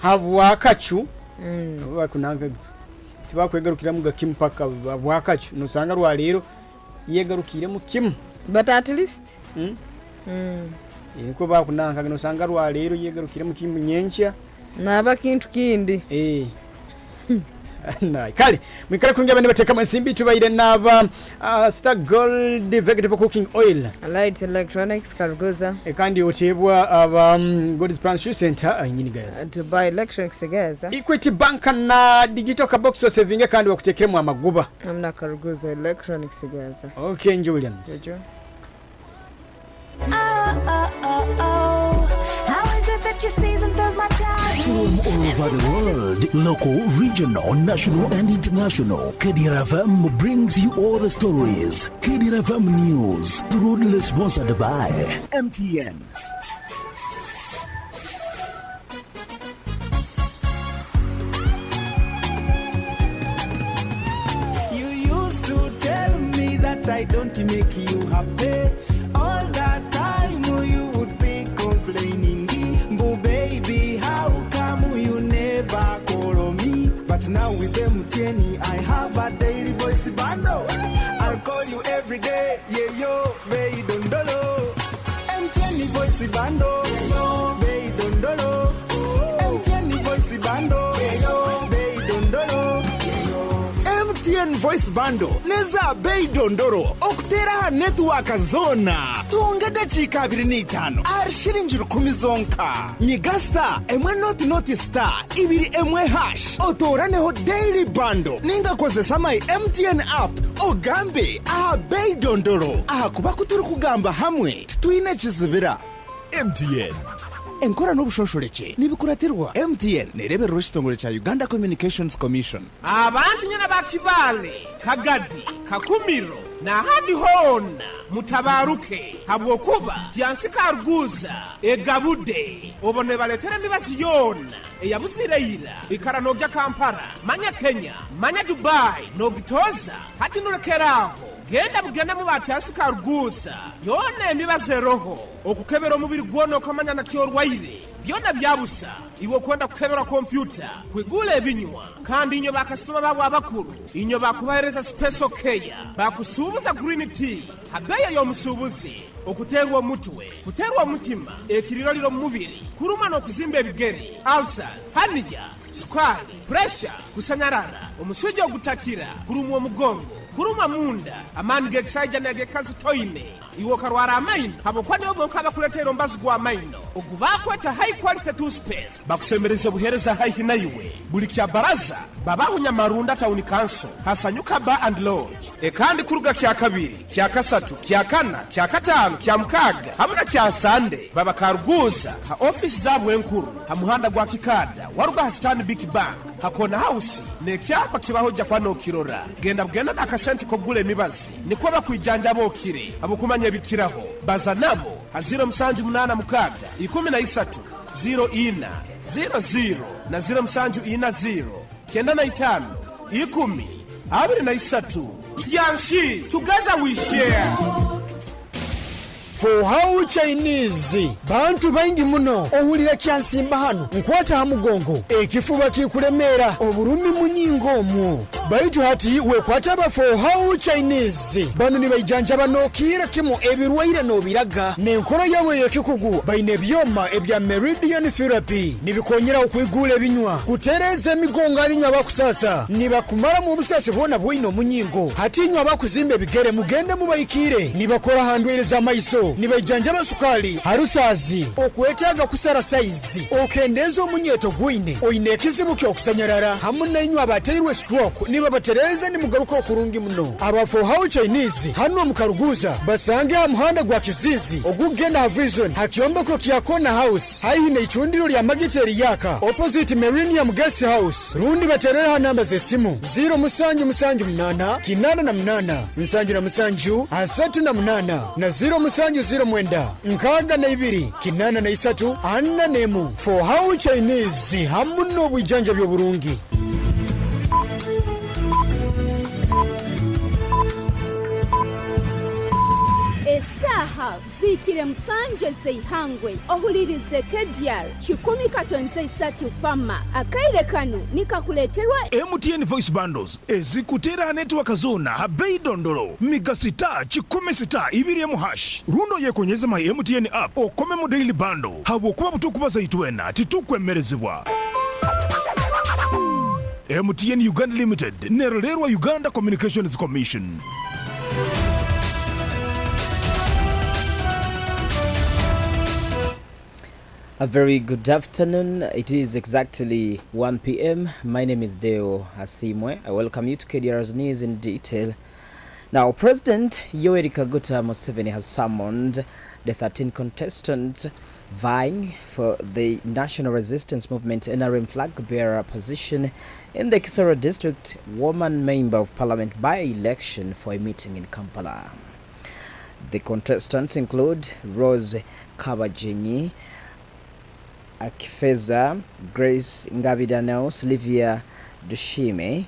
habwakacu bakunanga tibakwegarukira mu gakimu paka habwakacu nusanga rwa rero yegarukire mu kimu but at least ko bakunanga nusanga rwa rero yegarukire mu kimu nyencha naba kintu kindi Nai kale mwikara kunga bane bateka mansimbi tubaire naba Star Gold vegetable cooking oil Light Electronics Karuguza kandi otebwa aba God's Branch Center nyini guys to buy electronics guys Equity Bank na digital box saving kandi bakutekeremu amaguba amna Karuguza electronics guys okay Njo Williams How is it that your season fills my time? From all over the world, local, regional, national and international, Kdr FM brings you all the stories. Kdr FM News, proudly sponsored by MTN. You used to tell me that I don't make you happy. All that time you would be complaining. But baby, how come you never call me? But now with MTN, I have a daily voice bundle. I'll call you every day. Yeah, yo, baby, don't dolo. MTN voice bundle. Yeah, yo, baby, don't dolo. MTN voice bundle. Yeah, yo, baby, don't dolo. MTN voice bundle neza bei dondoro okutera network zona tunga dakika 25 arshiringi 10 zonka nyigasta emwe not star ibiri emwe hash otoraneho daily bundle ninga kozesa my MTN app ogambe aha bei dondoro aha kuba kuturi kugamba hamwe twine kizibira MTN enkora n'obushosholeke nibikuratirwa MTN nerebera rushitongole cha Uganda Communications Commission abantu nyana bakibale kagadi kakumiro na hadi hona mutabaruke habwo kuba byansika ruguza egabude obone baletere mibazi yona eyabuzireyira ikara nogya Kampala manya Kenya manya Dubai nogitoza hati nurekeraho genda mu batyasika ruguza yona emibaze roho okukebera omubiri gwono kamanya na kyorwaire byona byabusa iwe kwenda kukebera computer kwigula ebinywa kandi inyo bakasitoma babo abakuru inyo bakubahereza special care bakusubuza green tea habeya yo musubuzi okuterwa mutwe kuterwa mutima ekiriro liro mubiri kuruma no kuzimba ebigere ulcers hanija sukari pressure kusanyarara omusujja ogutakira kurumwa omugongo kuruma munda amani geksaija na gekazi toine iwo karwara amaino habokwane oboka bakuletera mbazi gwa amaino ogubakweta high quality toothpaste bakusemereza buhereza high na iwe buli kya baraza babahunya marunda town council hasanyuka bar and lodge kandi kuruga kya kabiri kya kasatu kya kana kya katano kya mukaga hamuna kya sande baba karuguza ha office zabwe enkuru ha muhanda gwa kikada waruga ha stand big bank hakona house ne kyapa kibahoja kwano kirora genda akasenti kogule mibazi niko bakwijanja bokire abokumanya bikiraho baza nabo ha 078 mukaga 13 04 00 na 0740 kenda na 5 10 23 yanshi together we share For how Chinese bantu baingi muno ohulira kyansimba hano nkwata hamugongo ekifuba kikuremera oburumi munyingo mu baitu hati wekwata ba for how Chinese bano ni bayijanja banokira kimo ebirwaire no biraga nenkoro yawe yekikugu baine byoma ebya meridian therapy nibikonyera okwigula ebinywa kutereza migongo alinywa bakusasa nibakumara mu busasi bona bwino munyingo hati nywa bakuzimbe bigere mugende mubayikire nibakora handwereza maiso nibajanja basukali harusazi okwetaga kusara size okendeza omunyeto gwine oine kizibu kyokusanyarara hamuna inywa abateirwe stroke niba batereza ni mugaruka okurungi muno aba for how Chinese hano mukaruguza basange amuhanda gwa kizizi ogugenda vision hakyombeko kyakona house haihine ichundiro lya magiteri yaka opposite Millennium Guest House rundi baterera namba zesimu 0 kinana na mnana nsanju na msanju asatu na mnana na 0 nkaga na ibiri kinana na isatu anna nemu for how Chinese hamuno bwijanja byo burungi If Esaha zikire musanje zeihangwe ohulirize Kdr 10.3 fama akaire kanu nikakuleterwa MTN Voice Bundles ezikutera network zona habei dondolo migasita 16 hash rundo yekonyeza my MTN app okome mu daily bundle habo kuba butukubaza itwena titukwemerezebwa. MTN Uganda Limited nererwa Uganda Communications Commission. A very good afternoon. It is exactly 1 p.m. My name is Deo Asiimwe. I welcome you to KDR's news in detail. Now, President Yoweri Kaguta Museveni has summoned the 13 contestants vying for the National Resistance Movement NRM flag bearer position in the Kisoro District Woman Member of Parliament by-election for a meeting in Kampala. The contestants include Rose Kabajenyi, Akifeza, Grace Ngabidano, Sylvia Dushime,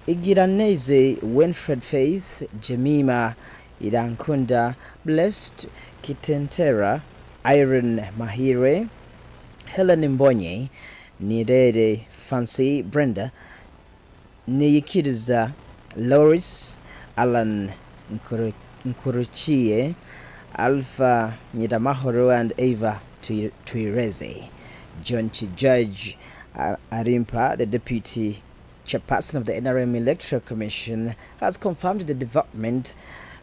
Igiraneze, Winfred Faith, Jemima Idankunda, Blessed Kitentera, Irene Mahire, Helen Mbonye, Nirere Fancy Brenda, Niyikiduza Loris, Alan Nkuruchie, Alpha Nyidamahoro, and Eva Tuireze. John Chijudge Arimpa, the deputy chairperson of the NRM Electoral Commission, has confirmed the development,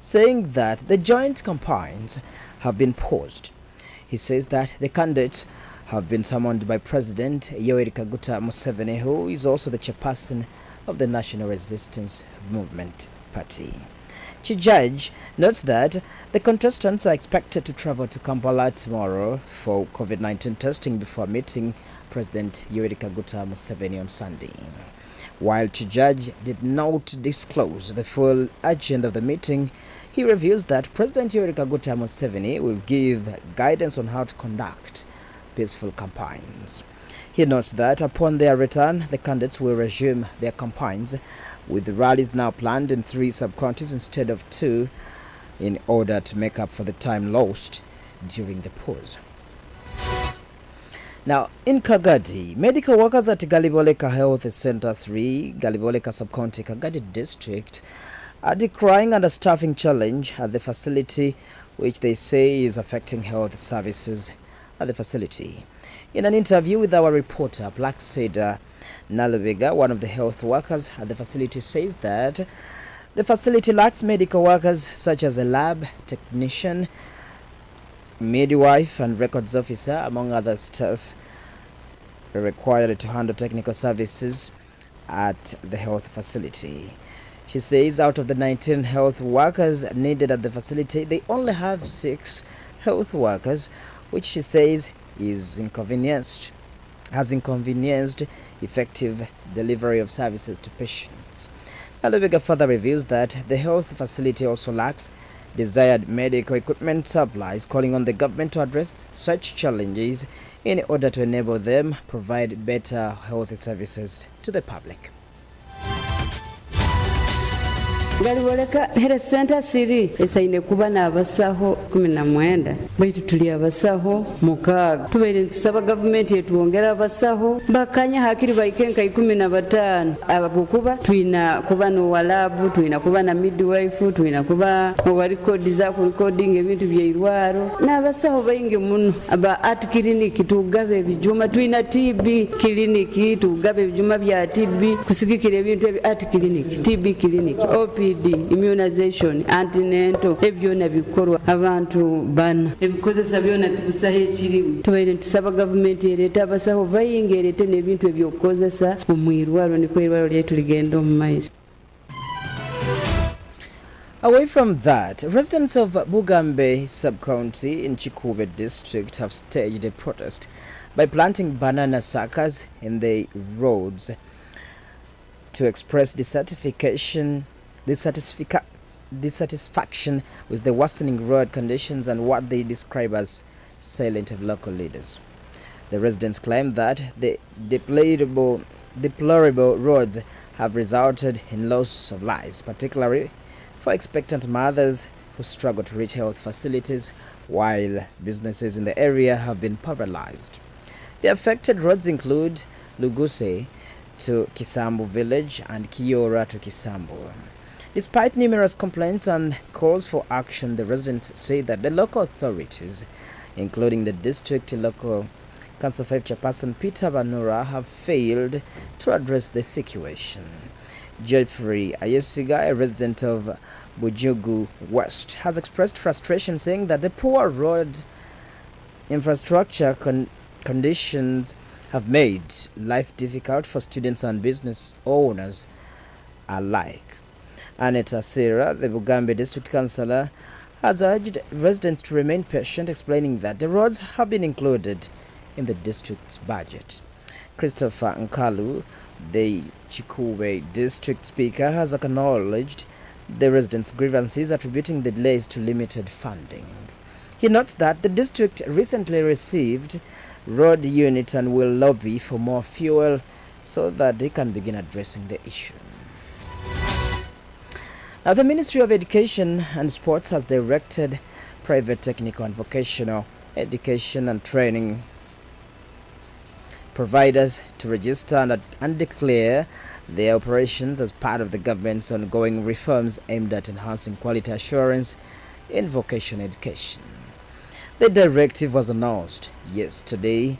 saying that the joint campaigns have been paused. He says that the candidates have been summoned by President Yoweri Kaguta Museveni, who is also the chairperson of the National Resistance Movement Party. Chijudge notes that the contestants are expected to travel to Kampala tomorrow for COVID-19 testing before meeting President Yoweri Kaguta Museveni on Sunday. While Chijudge did not disclose the full agenda of the meeting, he reveals that President Yoweri Kaguta Museveni will give guidance on how to conduct peaceful campaigns. He notes that upon their return, the candidates will resume their campaigns, with rallies now planned in 3 sub-counties instead of 2 in order to make up for the time lost during the pause. Now, in Kagadi, medical workers at Galiboleka Health Center 3, Galiboleka Sub-County, Kagadi District, are decrying understaffing challenge at the facility, which they say is affecting health services at the facility. In an interview with our reporter, Black Cedar Nalubega, one of the health workers at the facility, says that the facility lacks medical workers such as a lab technician, midwife, and records officer, among other staff required to handle technical services at the health facility. She says out of the 19 health workers needed at the facility, they only have 6 health workers, which she says has inconvenienced effective delivery of services to patients. Alubega further reveals that the health facility also lacks desired medical equipment supplies, calling on the government to address such challenges in order to enable them provide better health services to the public. Galiboleka Health Center siri esaine kuba n'abasaho 19 baitu tuli abasaho mukaga tubeere tusaba government yetuongera abasaho bakanya hakiri baikenka 15 abakuba tuina kuba no walabu tuina kuba na midwife tuina kuba mu record za ku recording ebintu byeirwaro n'abasaho bayinge muno aba at clinic tugabe ebijuma tuina TB clinic tugabe ebijuma bya TB kusigikira ebintu ebi at clinic TB clinic OP immunization antenatal ebyona bikorwa abantu bana ebikozesa byona tubusaho ekirimu tubaire tusaba government ereta abasaho bayingerete n'ebintu ebyokozesa omwirwaro nikwirwaro lyetu ligenda omu maiso. Away from that, residents of Bugambe sub-county in Chikube district have staged a protest by planting banana suckers in the roads to express dissatisfaction with the worsening road conditions and what they describe as silent of local leaders. The residents claim that the deplorable roads have resulted in loss of lives, particularly for expectant mothers who struggle to reach health facilities, while businesses in the area have been paralyzed. The affected roads include Luguse to Kisambu village and Kiora to Kisambu. Despite numerous complaints and calls for action, the residents say that the local authorities, including the district local Council 5 chairperson Peter Banura, have failed to address the situation. Jeffrey Ayesiga, a resident of Bujugu West, has expressed frustration, saying that the poor road infrastructure conditions have made life difficult for students and business owners alike. Aneta Sarah, the Bugambe district councillor, has urged residents to remain patient, explaining that the roads have been included in the district's budget. Christopher Nkalu, the Chikube district speaker, has acknowledged the residents' grievances, attributing the delays to limited funding. He notes that the district recently received road units and will lobby for more fuel so that they can begin addressing the issue. Now, the Ministry of Education and Sports has directed private technical and vocational education and training providers to register and declare their operations as part of the government's ongoing reforms aimed at enhancing quality assurance in vocational education. The directive was announced yesterday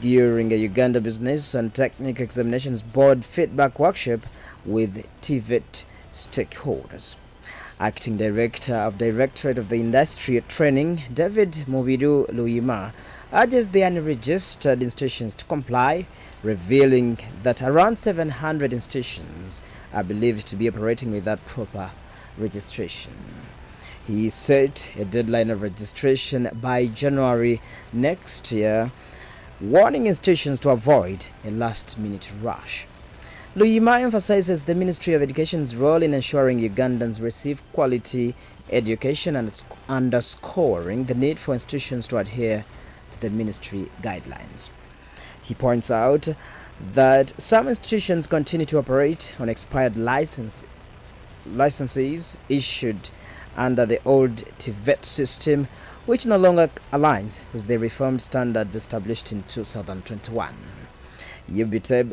during a Uganda Business and Technical Examinations Board feedback workshop with TVET stakeholders. Acting Director of Directorate of the Industry Training, David Mubiru Luyima, urges the unregistered institutions to comply, revealing that around 700 institutions are believed to be operating without proper registration. He set a deadline of registration by January next year, warning institutions to avoid a last-minute rush. Luyima emphasizes the Ministry of Education's role in ensuring Ugandans receive quality education and underscoring the need for institutions to adhere to the ministry guidelines. He points out that some institutions continue to operate on expired licenses issued under the old TVET system, which no longer aligns with the reformed standards established in 2021. UBTEB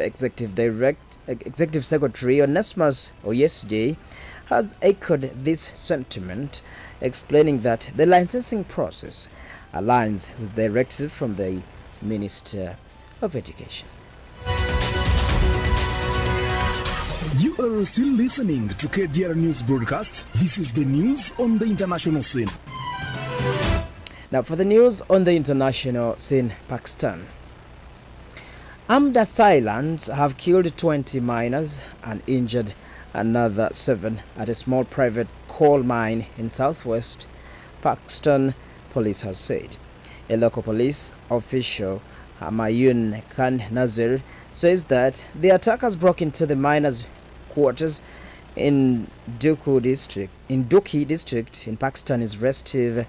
Executive Secretary Onesmus Oyesje has echoed this sentiment, explaining that the licensing process aligns with the directive from the Minister of Education. You are still listening to KDR News Broadcast. This is the news on the international scene. Now, for the news on the international scene, Pakistan. Armed assailants have killed 20 miners and injured another 7 at a small private coal mine in southwest Pakistan, police has said. A local police official, Hamayun Khan Nazir, says that the attackers broke into the miners' quarters in Duki district in Pakistan's restive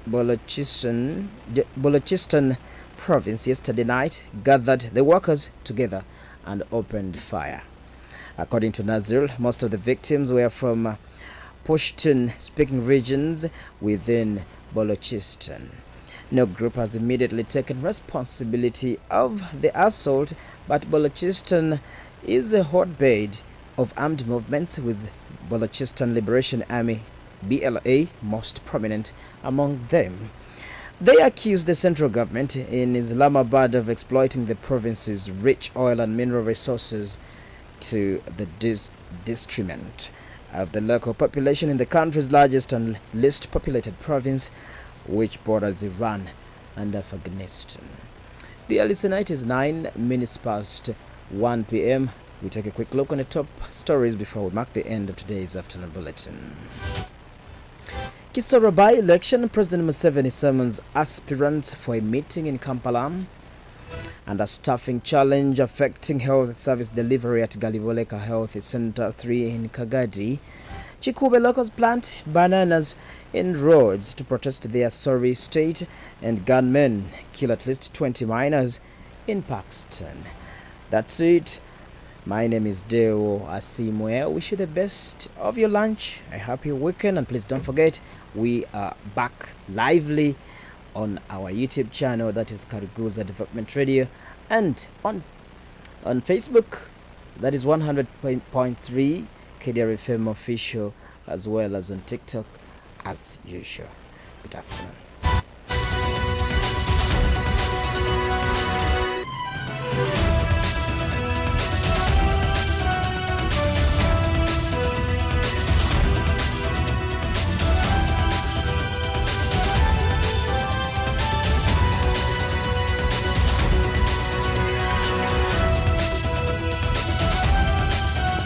Balochistan province yesterday night, gathered the workers together and opened fire. According to Nazir, most of the victims were from Pushtun-speaking regions within Balochistan. No group has immediately taken responsibility of the assault, but Balochistan is a hotbed of armed movements, with Balochistan Liberation Army BLA most prominent among them. They accuse the central government in Islamabad of exploiting the province's rich oil and mineral resources to the detriment of the local population in the country's largest and least populated province, which borders Iran and Afghanistan. The early night is 9 minutes past 1 p.m. We take a quick look on the top stories before we mark the end of today's afternoon bulletin. Kisoro by-election, President Museveni summons aspirants for a meeting in Kampala, and a staffing challenge affecting health service delivery at Galiboleka Health Center 3 in Kagadi. Chikube locals plant bananas in roads to protest their sorry state, and gunmen kill at least 20 miners in Pakistan. That's it. My name is Deo Asiimwe. I wish you the best of your lunch, a happy weekend, and please don't forget, we are back lively on our YouTube channel, that is Karuguza Development Radio, and on Facebook, that is 100.3 Kdr FM official, as well as on TikTok as usual. Good afternoon.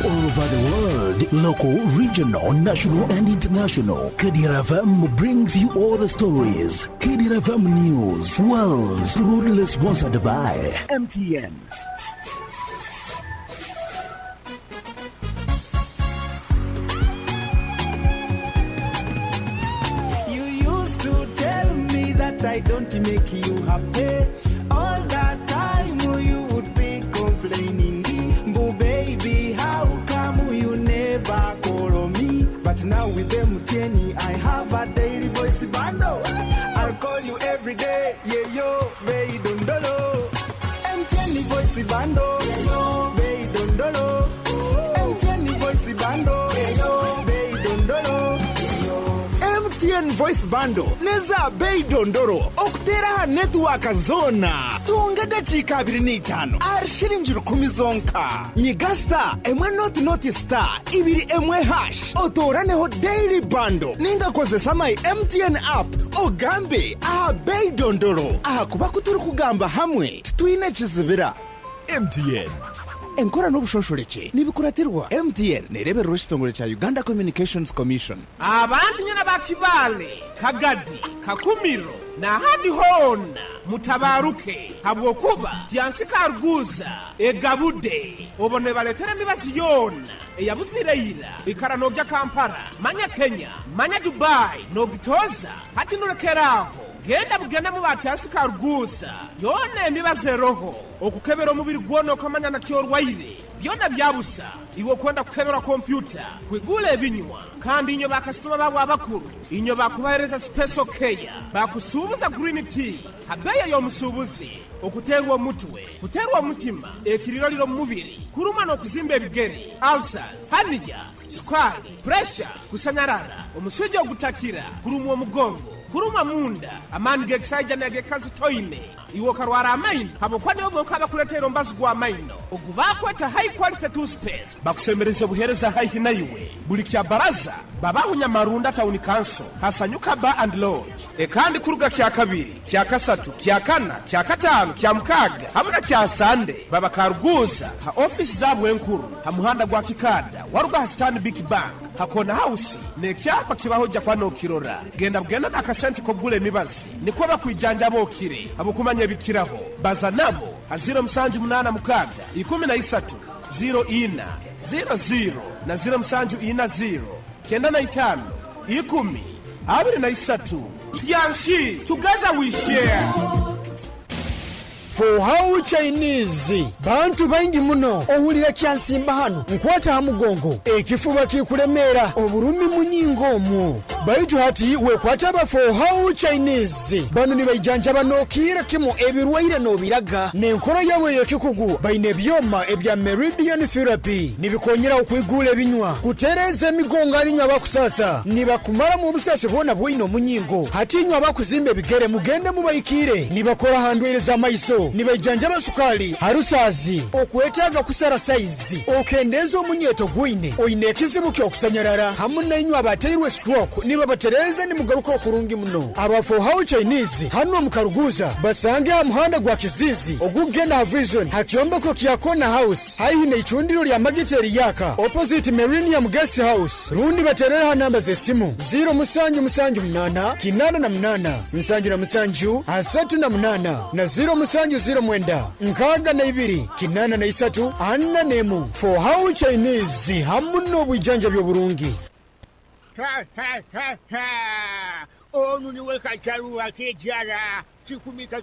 All over the world, local, regional, national, and international, Kdr FM brings you all the stories. Kdr FM News, world's proudly sponsored by MTN. You used to tell me that I don't make you happy. All that time you would be complaining. But baby, how come you never call me? But now with MTN, I have a daily voice bundle. I'll call you every day. Yeah, yo, baby, don't know. MTN voice bundle. Yeah, yo, baby, don't know. MTN voice bundle. Yeah, yo, baby, don't know. MTN voice bundle neza bei dondoro okutera network zona tunga dakika 25 arshiringi 10 zonka nyigasta emwe not star ibiri emwe hash otoraneho daily bundle ninga kozesa my MTN app ogambe aha bei dondoro aha kuba kuturi kugamba hamwe twine kizibira MTN enkora n'obushosholeke nibikuratirwa MTN nerebera rw'ekitongole kya Uganda Communications Commission. Abantu nyina bakibale Kagadi Kakumiro na hadi hona mutabaruke habwokuba Tyansika Arguza egabude obone baletera mibazi yona eyabuzireyira ikara nogya Kampala manya Kenya manya Dubai nogitoza hati nurekeraho genda bugenda mu Tyansika Arguza yona emibaze roho okukebera omubiri gwono kamanya na kyorwaire byona byabusa iwo kwenda kukebera computer kwigula ebinywa kandi inyo bakasitoma babo abakuru inyo bakubahereza special care bakusubuza green tea habeya yo musubuzi okuterwa mutwe kuterwa mutima ekiriro liro mubiri kuruma no kuzimba ebigeri ulcers haniya sukari pressure kusanyarara omusujja ogutakira kurumwa mugongo kuruma munda amani geksaija nege kazi toine iwo karwara amaino habo kwani obo kaba kuletera mbazi gwa amaino ogubakweta high quality toothpaste bakusemereza buhereza high hinaiwe buli kya baraza babaho nyamarunda town council hasanyuka bar and lodge kandi kuruga kya kabiri kya kasatu kya kana kya katano kya mukaga hamuna kya sande baba Karuguza ha office zabo enkuru ha muhanda gwa kikada waruga stand big bank hakona house ne kyapa kibahoja kwa no kirora genda bugenda nakasenti ko gule mibazi niko bakwijanja bokire abo kumanya bikiraho baza nabo haziro msanju munana mukaga 13 04 00 na 0740 kenda na 5 10 23 Yanshi together we share. For how Chinese bantu baingi muno ohulira kyansimba hano nkwata hamugongo ekifuba kikuremera oburumi munyingo mu baitu hati wekwata ba for how Chinese bano ni bayijanja banokira kimo ebirwaire no biraga nenkoro yawe yekikugu baine byoma ebya meridian therapy nibikonyera okwigula ebinywa kutereza emigongo alinywa bakusasa nibakumara mu busase bona bwino munyingo hati nywa bakuzimbe bigere mugende mubayikire nibakora handwereza maiso nibajanja basukali harusazi okwetaga kusara size okendezo munyeto gwine oinekizibu kyo kusanyarara hamuna inywa abateirwe stroke niba batereza ni mugaruka okurungi muno abafo how Chinese hano mu Karuguza basange amuhanda gwa kizizi ogugenda vision hakyombeko kyakona house haihine ichundiro lya magiteri yaka opposite Millennium Guest House rundi baterera namba ze simu 0 kinana na mnana msanju na msanju asatu na mnana na 0 mwenda nkaga na ibiri kinana na isatu anna nemu for how Chinese hamuno bwijanja byo burungi onu niwe kacharu akejara chikumika